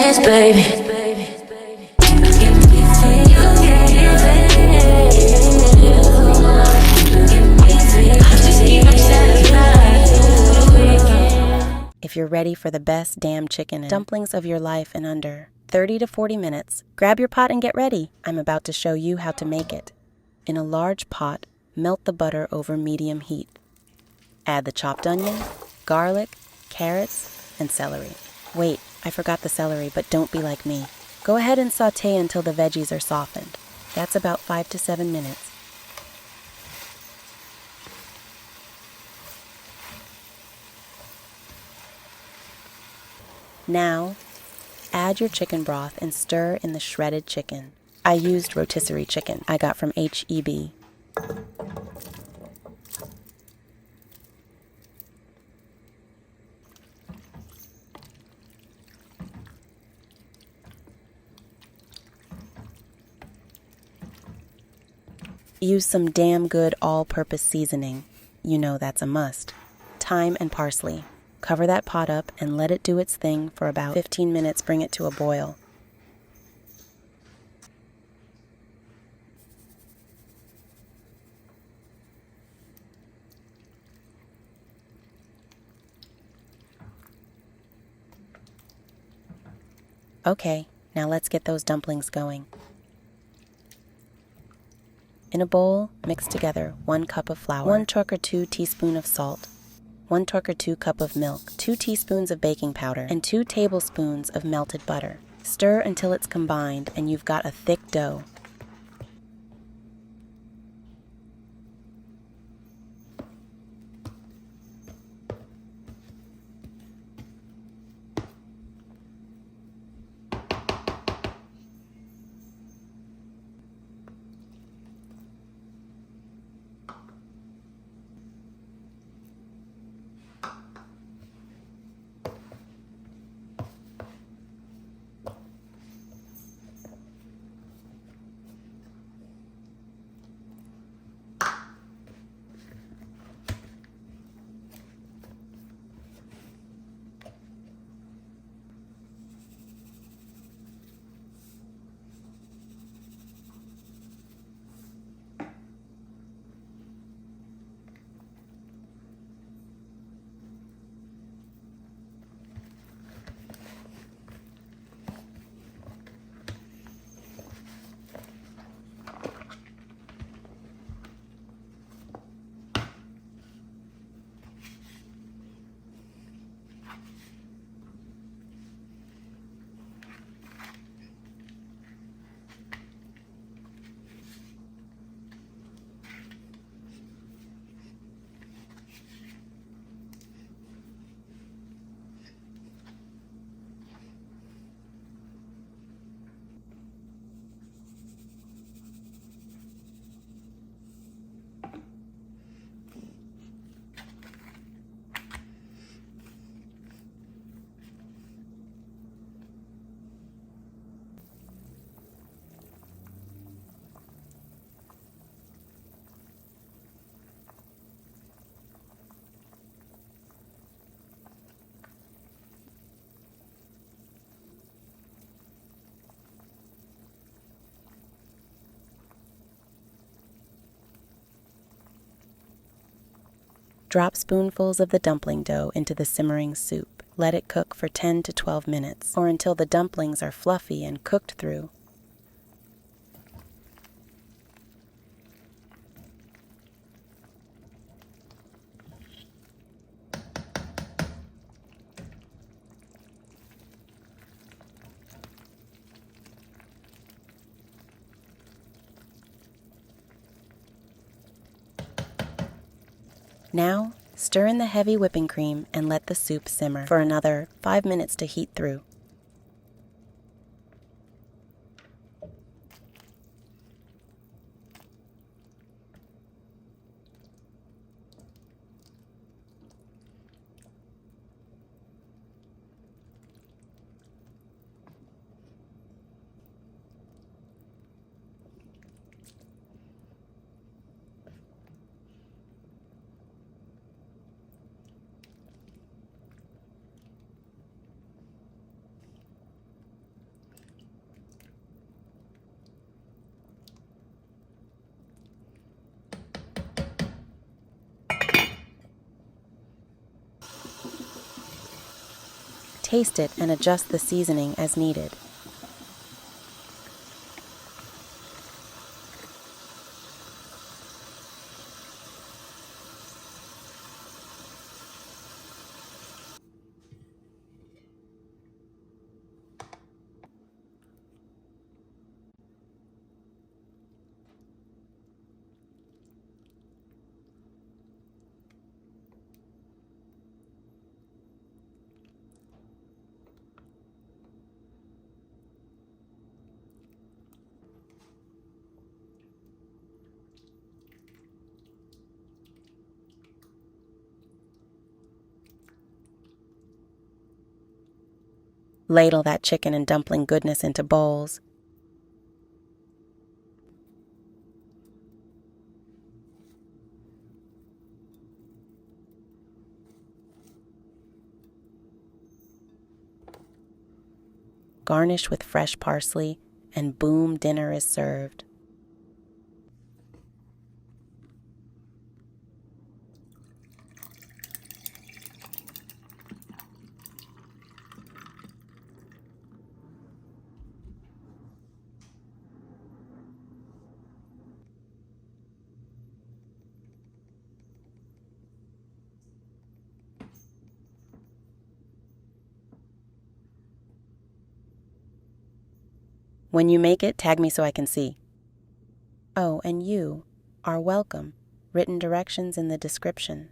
this, baby. If you're ready for the best damn chicken and dumplings of your life in under 30 to 40 minutes, grab your pot and get ready. I'm about to show you how to make it. In a large pot, melt the butter over medium heat. Add the chopped onion, garlic, carrots, and celery. Wait, I forgot the celery, but don't be like me. Go ahead and sauté until the veggies are softened. That's about 5 to 7 minutes. Now, add your chicken broth and stir in the shredded chicken. I used rotisserie chicken I got from H-E-B. Use some damn good all-purpose seasoning. You know that's a must. Thyme and parsley. Cover that pot up and let it do its thing for about 15 minutes. Bring it to a boil. Okay, now let's get those dumplings going. In a bowl, mix together 1 cup of flour, 1 or 2 teaspoons of salt, 1 or 2 cups of milk, 2 teaspoons of baking powder, and 2 tablespoons of melted butter. Stir until it's combined and you've got a thick dough. Drop spoonfuls of the dumpling dough into the simmering soup. Let it cook for 10 to 12 minutes, or until the dumplings are fluffy and cooked through. Now, stir in the heavy whipping cream and let the soup simmer for another 5 minutes to heat through. Taste it and adjust the seasoning as needed. Ladle that chicken and dumpling goodness into bowls. Garnish with fresh parsley, and boom, dinner is served. When you make it, tag me so I can see. Oh, and you are welcome. Written directions in the description.